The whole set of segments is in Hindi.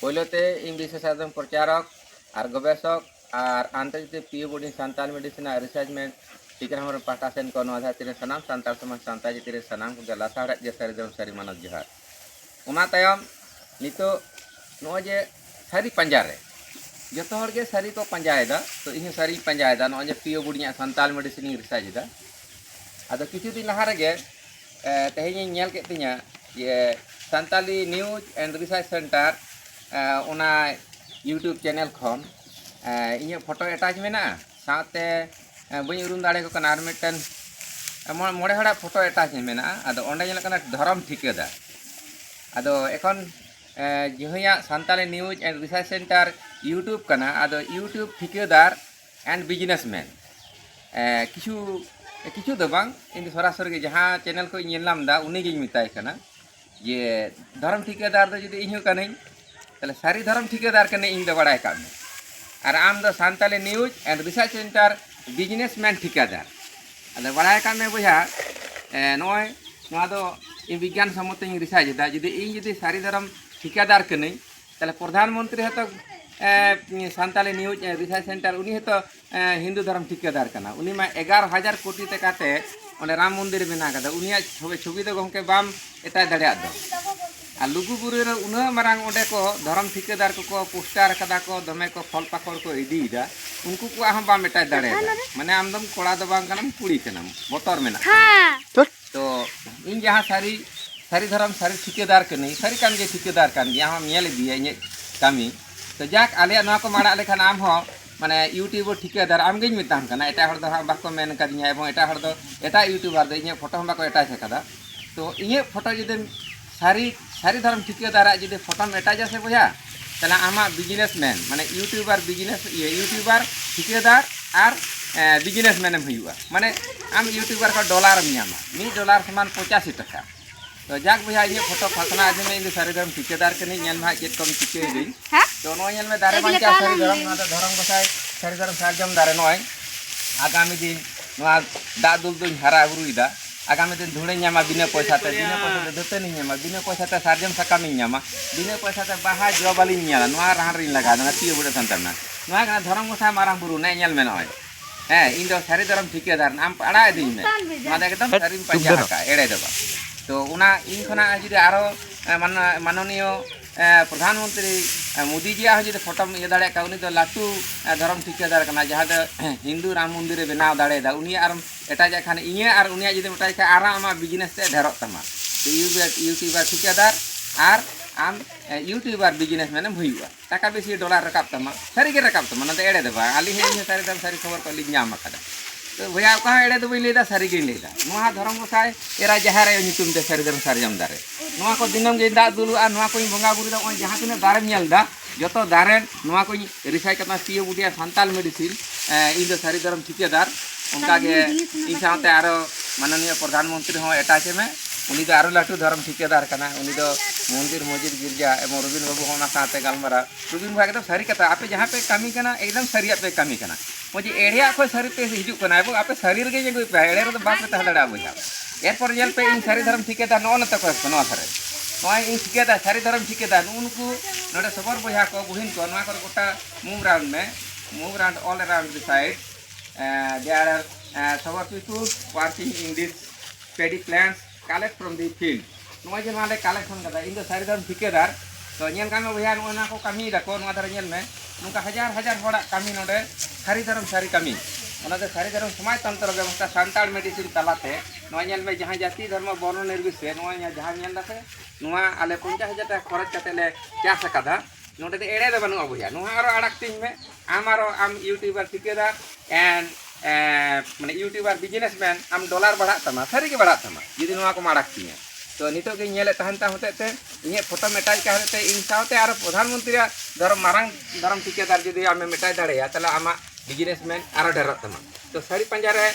पहलेते इन विशेषाधन प्रचारक और गवेषक और आंतरिक पीओ बोर्डिंग सानताल मेडिसिन रिसर्चमेंट टीचर हमारे पाटा सेन को नोधा तीर सनाम सानताल समाज सानता जी तीर सनाम को लासाड़ जे सारी सारी मानव जोहार उना तायम नितो नोजे सारी पंजारे जो हर सारी को पंजायदा तो इन सारी पंजायदा नोजे पीओ बोर्डिंग सानताल मेडिसिन रिसर्च अद किछु दिन लहा रेगे तेहें नेल के तिया ये Santali news and research centre Una YouTube channel खन इन फोटो अटैच मेना साथे बई उरुम दाड़े को कना आर मिटन मोड़े हड़ा फोटो अटैच मेना अद ओंडे नेल कना धरम ठिकेदार अद एखन जहिया Santali news and research centre YouTube कना अद यूट्यूब ठिकेदार एंड बिजनेसमैन किछु किछु दो बांग इन सरासर के जहाँ चैनल को नेलाम दा उनी गे मिताय कना ये धर्म ठिकेदार दो जुदी इहु कनई तले सारी धर्म ठिकेदार कने इन दो बड़ाय का और आम दो Santali news and research centre businessman ठिकेदार अद बड़ाय का में बुझा नय नवा दो इन विज्ञान सम्मत इन रिसर्च दा जुदी इन जुदी सारी धर्म ठिकेदार कनई तले प्रधानमंत्री हतो सानताली न्यूज रिसर्च सेंटर उनी हतो हिंदू धर्म ठिकेदार कना उनी मा 11,000 कोटी टकाते ओने राम मंदिर बना कदा उनिया छवि दो गमके बाम एटा दड़िया दो आ लुगुबुरु रे उना मारांग ओंडे को धर्म ठिकेदार को पोस्टर कदा को दमे को फल पाकड़ को इदीदा उनको को आम बाम एटा दड़िया माने आमदम कोड़ा दो बांग कनम कुड़ी कनम बोतर मेना तो इन जहां सारी धर्म सारी ठिकेदार कनी सारी कान जे ठिकेदार कान यहाँ नेल दिए इन कामी तो जाक आले ना को माड़ा लेखान आम हो माने यूट्यूबर ठिकेदार आम गेज मिताम कना एटा हर दो बाको मेन कदिया एवं एटा हर दो एटा यूट्यूबर दो इन फोटो हम बाको एटा कदा तो इन फोटो जुदे सारी धर्म ठिकेदार जुदे फोटो में एटा जैसे बुझा तला आमा बिजनेसमैन माने यूट्यूबर बिजनेस यूट्यूबर ठिकेदार और बिजनेसमैन हुआ माने आम यूट्यूबर को डॉलर नामा $1 समान 85 टका तो जाक बुझा इन फोटो फासना आदमी इन सारी धर्म ठिकेदार कनी नेल मा चेत कम चिके गई तो नय में दारे बांचा सारी धर्म ना धर्म गोसाई सारी धर्म सारजम दारे नय आगामी दिन नवा दा दुल दुन हरा बुरुइदा आगामी दिन धुणे नामा बिना पैसा ते दतनी नामा बिना पैसा ते सारजम सकामी नामा बिना पैसा ते बाहा जबाली नियाला नवा राहन रिन लगा ना पियो बुडे संतरना नवा का धर्म गोसाई मारांग बुरु ने नेल में नय इन दो सारी धर्म ठिकेदार नाम पड़ा दी में मादे एकदम सारी पंजा का एड़े देबा तो उना इन खना जुदे आरो माननीय प्रधानमंत्री मोदी जी जुदे फोटो ये दाड़े का उनी तो लाटू धर्म ठिकेदार कना जहाँ दो हिंदू राम मंदिर बनाव दाड़े दा उनी आर एटा खान इए और उनिया जुदे मटाई का आरा आमा बिजनेस ते ढेरोक तमा तो यूट्यूबर ठिकेदार और आम यूट्यूबर बिजनेसमैन हुआ टाका बेसी डॉलर रकाब तमा सारी के रकाब तमा ना तो एड़े दे बा आली हे सारी दम सारी खबर को लिख नाम कदा तो भैया का एड़े दो लेदा सारी के लेदा नोहा धर्म गोसाई एरा जहारे नितुम ते सारी धर्म सारजम दारे नोहा को दिनम गे दा दुलु आ नोहा को बंगा बुरु दा जहां तने दारे नेल दा जतो दारे नोहा को रिसाइक कतना पीओ बुडिया सानताल मेडिसिन इन दो सारी धर्म ठिकेदार उनका गे इन साथे आरो माननीय प्रधानमंत्री हो एटाचे में उनी दो आरो लाटू धर्म ठिकेदार कना उनी दो मंदिर मस्जिद गिरजा एवं रविन बाबू होना साथे गालमारा रविन भाई एकदम सारी कथा आपे जहां पे कमी कना एकदम सारी पे कमी कना मुझे एड़िया को सारी पे हिजु कना एवं आपे शरीर गे जगो पे एड़े रो बाप पे हलड़ा बुझा एरपर जेल पे इन सारी धर्म ठिकेदार नो न तक नो सारे नो इन ठिकेदार सारी धर्म ठिकेदार उनको नोडे सबर बुझा को बुहिन को नो को gotta move round all around the side there are सबर people working in this paddy plants collect from the field नोय जे माले कलेक्शन कदा इन दो सारी धर्म ठिकेदार तो नेल कामे बुझा नो को कमी दको नो दारे नेल में नुका हजार होड़ा कमी नोडे सारी धर्म सारी कमी ओनाते सारी धर्म समाज तंत्र व्यवस्था सानताल मेडिसिन तलाते नो नेल में जहां जाति धर्म वर्ण निर्विशेष नो जहां नेल दासे नुआ आले 50,000 टाका खर्च कते ले चास कदा नोडे एड़े दे बनु बुझा नुआ आरो अड़क तीन में आम यूट्यूबर ठिकेदार एंड माने यूट्यूबर बिजनेसमैन आम डॉलर बढ़ा तमा सारी के बढ़ा तमा यदि नुआ को माड़क तीन तो नितो के नेले तहनता होते ते इन फोटो मेटाई का होते इन साथे आरो प्रधानमंत्री धर्म मारंग धर्म ठिकेदार जदि आमे मेटाई दाड़ेया तला आमा बिजनेसमैन आरो ढेरक तमा तो सारी पंजारे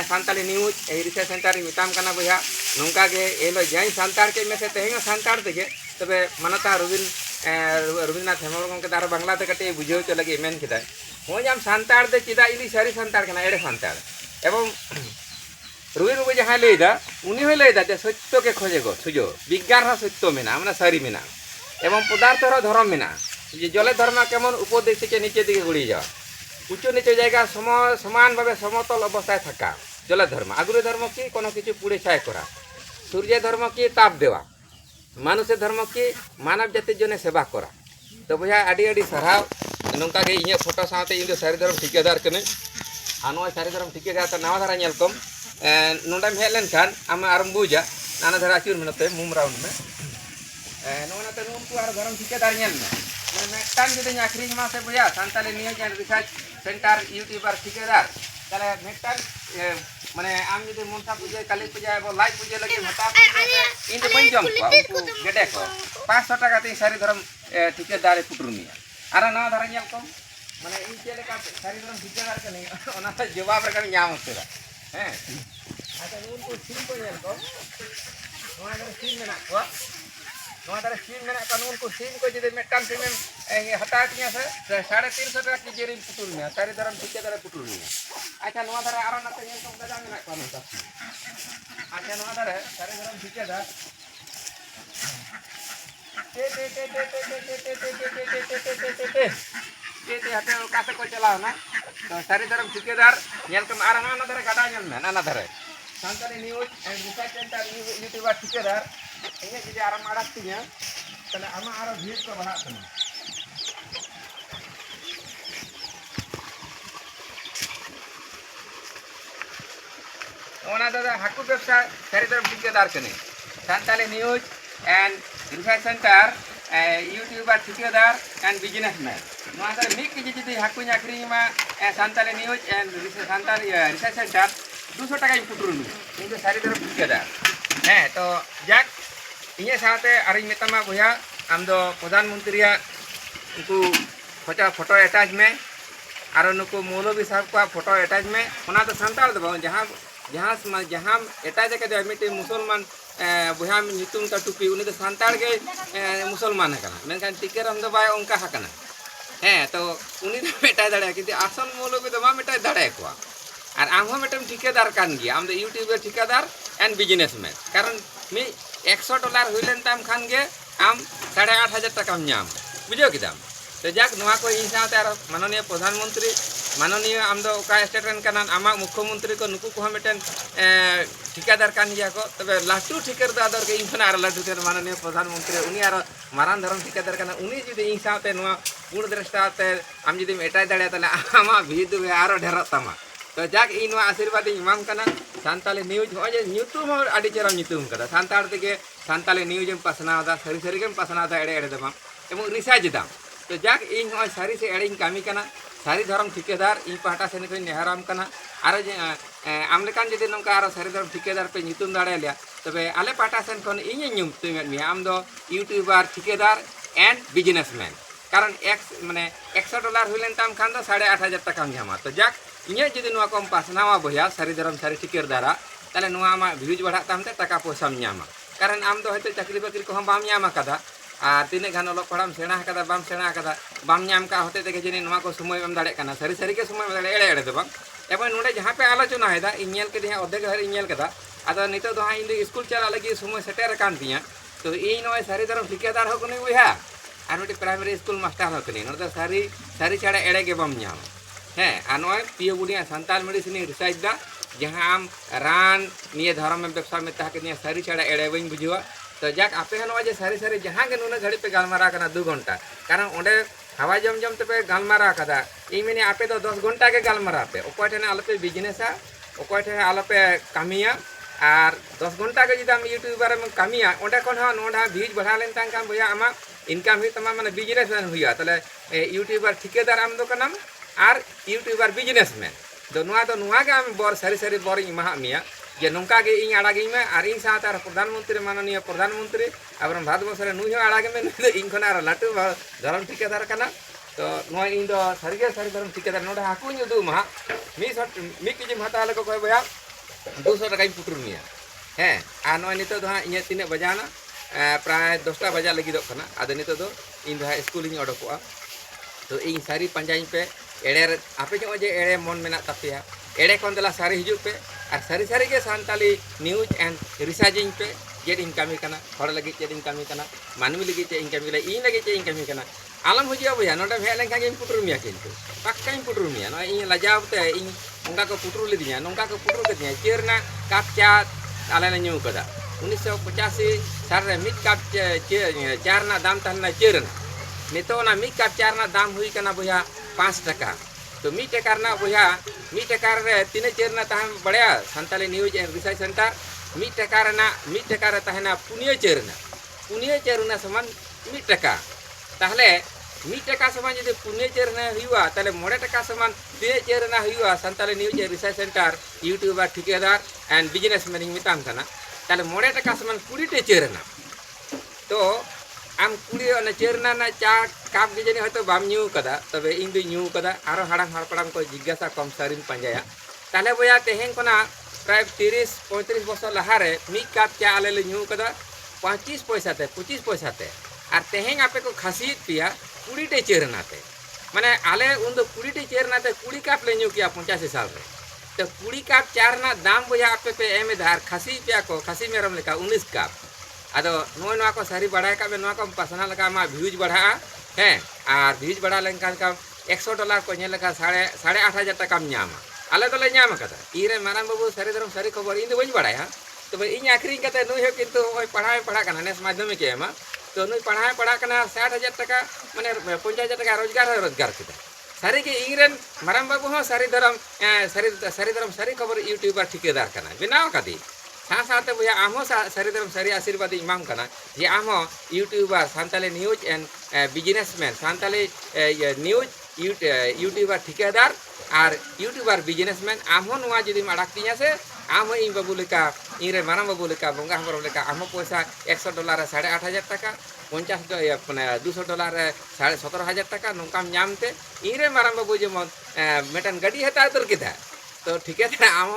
सानताली न्यूज रिसर्च सेंटर मिताम कना बुझा नोंका गे एलो जाई सानतार के में से तेहेंग सानतार तेगे तबे मनता रविन्द्रनाथ हेमब्रम गमके दारो बांग्ला ते कटे बुझाव च लगे मेन किदा हो जाम सानतार दे चिदा इली सारी सानतार कना एड़े सानतार एवं रुई रुई जहाँ लेदा उनी हो लेदा ते सत्य के खोजे गो सुजो विज्ञान हा सत्य मेना माने सारी मेना एवं पदार्थ धर्म में जले धर्म केमन ऊपर दिक से नीचे दिखे गुड़ी जाओ उच्च नीचे जगह समान भावे समतल अवस्था थाका जले धर्म आगुरी धर्म की कोनो किछु पुड़े छाय करा सूर्य धर्म की ताप देवा मानुष धर्म की मानव जाति जने सेवा करा तो भैया आड़ी आड़ी सराव नौका के इन फोटो साथे इन सारी धर्म ठिकेदार कने आनो सारी धर्म ठिकेदार तो नवा धारा नेल कम नोंडम हेज लेनखान आम आरम बुझा नाना धारा आचुर मनते मुम राउंड में नोनाते उनको आर धर्म ठिकेदार नेल में मेटान जुदे आखिरी मा से भैया Santali news and research centre YouTuber ठिकेदार ताले मेटान माने आम जुदे मनसा पूजा काली पूजा एबो लाइव पूजा लगे हता इन दे बन जम को उनको गेडे को 500 टाका ते सारी धर्म ठिकेदार पुटरुनिया आर नवा धारा नेल कम माने इन चेले का सारी धर्म ठिकेदार कने ओना जवाब रकन ᱧᱟᱢ उतरा हैं अच्छा उनको सीन को नेल को नवा धारा सीन मेना को नवा धारा सीन मेना का उनको सीन को जुदे मेटान सीमें हटा तिया से 350 टाका की जेरी पुटरुनिया सारी धर्म ठिकेदार पुटरुनिया अच्छा नवा धारा आरो नाते नेल को गदा मेना को नता अच्छा नवा धारा सारी धर्म ठिकेदार हते कासे को चलाओ ना तो सारी धर्म ठिकेदार नेल कम आर ना धरे गाडा नेल में ना धरे Santali news and research centre YouTuber ठिकेदार इने जुदि आर माडा तिया तने आमा आरो भीड़ को बढ़ा तने ओना दादा हाकू व्यवसाय सारी धर्म ठिकेदार कने Santali news and research centre YouTuber ठिकेदार एंड बिजनेसमैन नवा तर मिक की जुदी हाकू आखरी मा Santali news and Santali research centre 200 टाका पुटरुनी इन सारी धर्म ठिकेदार हैं तो जाक इने साथे आरी मेतामा भैया आम दो प्रधानमंत्री उनको फोटो अटैच में आरो नुको मौलवी साहब का फोटो अटैच में ओना तो सांताल दो जहां जहां जहां अटैच के मिटे मुसलमान बुहा नितुम का टुपी उनी तो सांताल के मुसलमान है मेनखान टिकेराम दो बाय उनका हकना हैं तो उनी तो मेटा दाड़े किंतु आसन मौलवी तो मा मेटा दाड़े को और आम मेटम ठिकेदार कान गया आम यूट्यूबर ठिकेदार एंड बिजनेसमैन कारण मी $100 हुईलेन ताम खान गे आम 8,500 टाका नाम बुझो किदाम तो जाक नवा को इन साथे आरो माननीय प्रधानमंत्री माननीय आम दो का स्टेट रेन काना आमा मुख्यमंत्री को नुकु को मेटन ठिकेदार कान गया को तबे लाटू ठिकेदार के इन खना आरो लाटू के माननीय प्रधानमंत्री उनी आरो मारान धर्म ठिकेदार काना उनी जुदी इन साथे नवा पूर्ण दृष्टाते आम जुदी मेटाय दाड़े तले आमा भीद आरो ढेर तमा तो जाक इन आशीर्वाद इमाम कना सांताली न्यूज हो जे यूट्यूब और आडी चेरा ᱧᱩᱛᱩᱢ कदा सांताल तेगे सांताली न्यूज एम पासनादा सारी सारी गेम पासनादा एड़े एड़े दमा एवं रिसर्च दाम तो जाक इन हो सारी से एड़े कामी कना सारी धर्म ठिकेदार इन पाटा से को नेहराम कना आरो आम लेकान जदि नंका आरो सारी धर्म ठिकेदार पे ᱧᱩᱛᱩᱢ दाड़े लिया तबे आले पाटा सेन कोन इᱧ ᱧᱩᱛᱩᱢ मिया आम दो यूट्यूबर ठिकेदार एंड बिजनेसमैन कारण माने $100 हुईलेन ताम खान दो 8,500 टाका ᱧामा तो जाक इन्हें जुदी नुआ को पासनावा भैया सारी धर्म सारी ठिकेदारा ताले नुआ आमा व्यूज बढ़ा तामते टाका पैसा ᱧामा कारण आम दो हयतो चाकरी बाकरी को बाम ᱧामा कदा आर तिने गान ओलो पढ़ाम सेणा कदा बाम सेणा कदा बाम ᱧाम का होते तेगे जनी नुआ को समय एम दाड़े कना सारी सारी के समय दाड़े एड़े एड़े दो बाम एबा नोडे जहां पे आलोचना हेदा इन्हेल के दिया ओदे घर इन्हेल कदा आदा नितो दो हां इन स्कूल चला लगी समय सेटेर कान दिया तो इ नोय सारी धर्म ठिकेदार हो कोनी बुया आर मिटे प्राइमरी स्कूल मास्टर हो कोनी नोदे सारी सारी छाड़ा एड़े के बाम ᱧाम हैं आनोय पियो बुढ़िया सांताल मेडिसिन रिसर्च दा जहां आम रान निये धर्म में व्यवसाय में ताके निये सारी छाड़ा एड़े बइन बुझवा तो जाक आपे हनवा जे सारी सारी जहां के नुना घड़ी पे गालमारा कना 2 घंटा कारण ओंडे हवा जम जम ते पे गालमारा कदा ई मेने आपे तो 10 घंटा के गालमारा पे ओकोय ठने आलपे बिजनेसा ओकोय ठने आलपे कामिया और 10 घंटा के जिदा यूट्यूबर में कामिया ओंडे कोन हा नोडा भीज बढ़ा लेन तां काम भैया आमा इनकम ही तमाम माने बिजनेस हुआ तले यूट्यूबर ठिकेदार आम दो कनाम और यूट्यूबर बिजनेसमैन तो नुआ के आम बर सारी सारी बर इमा मिया जे नौका के इन आड़ागी में और इन साथ प्रधानमंत्री माननीय प्रधानमंत्री अब भारतवर्ष नुई आड़ागे में इन खना लाटू धर्म ठिकेदार कना तो नुआ इन दो सारी सारी धर्म ठिकेदार नोडे हाकू उदू मा मी केजी हता लेको कोई भैया 200 टाका पुटरुनिया हैं और नुआ नितो दो हाँ इन तीन बजाना प्राय 10टा बजा लगी कना आदो नितो दो इन दो स्कूल इन ओडकोआ तो इन सारी पंजाई पे एड़े आपे जो एड़े मन में तापेया एड़े कौन दला सारी हिजू पे और सारी सारी के सांताली न्यूज एंड रिसर्चिंग पे ᱪᱮᱫ ᱤᱧ ᱠᱟᱹᱢᱤ ᱠᱟᱱᱟ ᱦᱚᱲ ᱞᱟᱹᱜᱤᱫ ᱪᱮᱫ ᱤᱧ ᱠᱟᱹᱢᱤ ᱠᱟᱱᱟ ᱢᱟᱹᱱᱢᱤ ᱞᱟᱹᱜᱤᱫ ᱪᱮᱫ ᱤᱧ ᱠᱟᱹᱢᱤ ᱠᱟᱱᱟ ᱤᱧ ᱞᱟᱹᱜᱤᱫ ᱪᱮᱫ ᱤᱧ ᱠᱟᱹᱢᱤ ᱠᱟᱱᱟ ᱟᱞᱚᱢ ᱦᱤᱡᱩᱜᱼᱟ ᱵᱚᱭᱦᱟ ᱱᱚᱰᱮ ᱦᱮᱡ ᱞᱮᱱᱠᱷᱟᱱ ᱜᱮᱧ ᱯᱩᱴᱩᱨ ᱢᱮᱭᱟ ᱠᱤᱱᱛᱩ ᱯᱟक्ᱠᱟᱧ ᱯᱩᱴᱩᱨ ᱢᱮᱭᱟ ᱱᱚᱜᱼᱚᱭ ᱤᱧ ᱞᱟᱡᱟᱣ ᱛᱮ ᱤᱧ ᱚᱱᱠᱟ ᱠᱚ ᱯᱩᱴᱩᱨ ᱞᱤᱫᱤᱧᱟ ᱱᱚᱝᱠᱟ ᱠᱚ ᱯᱩᱴᱩᱨ ᱠᱤᱫᱤᱧᱟ ᱪᱮ ᱨᱮᱱᱟᱜ ᱠᱟᱯ ᱪᱟ ᱟᱞᱮ ᱞᱮ ᱧᱩ ᱠᱟᱫᱟ 1985 साल रे मिट कप चार ना दाम तहना चेर नितो ना मिट कप चार ना दाम हुई कना बुया 5 टका तो मिट टका ना बुया मिट टका रे तीन चेर ना तहन बड़या Santali news and research centre मिट टका रे तहना पुनिया चेर ना समान मिट टका ताहले मिट टका समान जदि पुनिया चेर ना हुआ ताले मोड़े टका समान तीन चेर ना हुआ Santali news and research centre YouTuber ठेकेदार एंड बिजनेसमैन मिताम कना ताले मोड़े टका समान 20 चेर ना तो आम कुड़ी चेरना ना चा काप गे हयतो बाम न्यू कदा तबे इन दो न्यू कदा आरो हाड़ाम हाड़पड़ाम को जिज्ञासा कम सारिन पंजाया ताले बोया तेहेन कोना प्राय 30-35 बछर लहारे मी काप चा आले ले न्यू कदा 25 पैसा ते 25 पैसा ते और तेहेन आपे को खासियत पिया 20 चेरना ते माने आले उन दो 20 चेरना ते 20 काप ले न्यू किया 85 साल रे तो 20 काप चार ना दाम बोया आपे पे एम धार खासी पिया को खासी मेरम लेका 19 काप आदो नोय को सारी बढ़ाए का नोय को पासना लगा मा व्यूज बढ़ा हैं और व्यूज बढ़ा लेनकान का $100 को ने लगा 8,500 टका न्यामा आले तो ले न्याम कदा इरे माराम बाबू सारी धरम सारी खबर इन बई बढ़ाया तो इन आखरी कते नोय हो किंतु ओय पढ़ा कना नेस माध्यमिक के एमा तो नोय पढ़ा कना 60,000 टका माने 50,000 टका रोजगार किदा सारी के इरेन माराम बाबू हो सारी धरम सारी खबर यूट्यूबर ठेकेदार कना बनाव कदी साथ बुया आमो सारी धरम सारी आशीर्वाद इमाम कना जे आमो YouTuber Santali news and businessman Santali news YouTuber ठेकेदार और यूट्यूबर बिजनेसमैन आमो नुआ जदि अड़ाकतिया से आमो इन बाबू लेका इरे माराम बाबू लेका बंगा हमर लेका आमो पैसा $100 8,500 टका 50 $200 17,000 टका नोकाम नामते इरे माराम बाबू जेमन मेटन गाड़ी हता उतर किदा तो ठीक है आम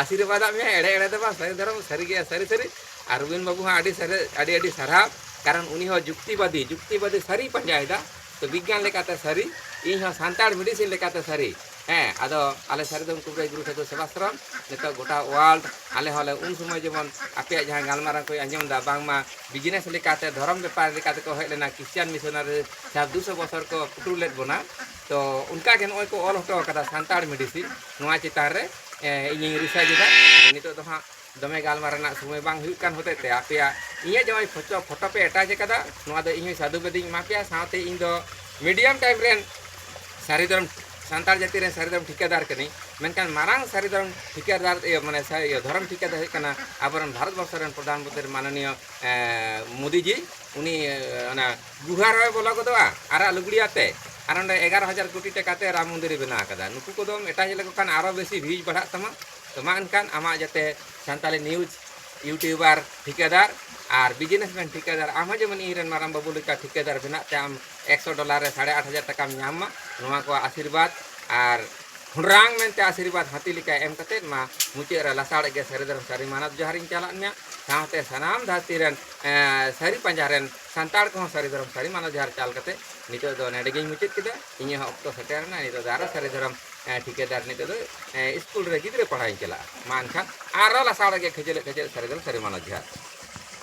आशीर्वाद में एड़े एड़े दबा सारी धरम सारी सारी अरविंद बाबू हाँ आड़ी सारा कारण उनी हो जुक्तिवादी सारी पंजायदा तो विज्ञान लेकाते सारी इन हो सांताड़ मेडिसिन लेकाते सारी हैं आदो आले सारी दम कुबरे गुरु थे सेवाश्रम नितो गोटा वर्ल्ड आले हले उन समय जेमन आपे जहां गालमारा को आंजम दा बांगमा बिजनेस लेकाते धर्म व्यापार लेकाते को हेलेना क्रिश्चियन मिशनरी साहब 200 बछर को पुटुर लेट बना तो उनका के नय को ऑल हटो कदा सांताड़ मेडिसिन नोआ चितार रे इन रिसर्च दा नितो तो हां दमे गालमारा ना समय बांग हुई कान होते ते आपे इए जय फोटो पे अटैच कदा नोआ दो इन साधु बेदी मापिया साथे इन दो मीडियम टाइम रेन सारी धर्म सांताड़ जाति रे सारी धर्म ठेकेदार कनी मेनकान मारांग सारी धर्म ठेकेदार माने धर्म ठेकेदार कना आबरन भारत वर्ष रेन प्रधानमंत्री माननीय मोदी जी उनी ना गुहार रे बोला को दवा आरा लुगड़ियाते और 11,000 कोटी टकाते राम मंदिर बना कदा नुकु को दम एटा जेले कान आरो बेसी व्यूज बढ़ा तमा तो मा अनकान आमा जाते सांताली न्यूज यूट्यूबर ठेकेदार और बिजनेसमैन ठेकेदार आम जेमन इरेन माराम बाबू लेका ठेकेदार बनाते आम $100 8,500 टका नामा नोआ को आशीर्वाद और हुंडरांग मेनते आशीर्वाद हाथी लेका एम कते मा मुचे रे लासाड़ गे सारी धरम सारी मानव जोहारिन चलान में साथे सनाम धाती रेन सारी पंजारेन सांताड़ को सारी धरम सारी मानव जोहार चाल कते नितो दो नेडेगिन मुचेत किदा इnye ऑक्टो सेटेरना नितो दारा सारी धरम ठेकेदार नितो दो स्कूल रे गिद्रे पढ़ाई चला मान खान आरो लासाड़ गे खजेल सारी धरम सारी मानव जोहार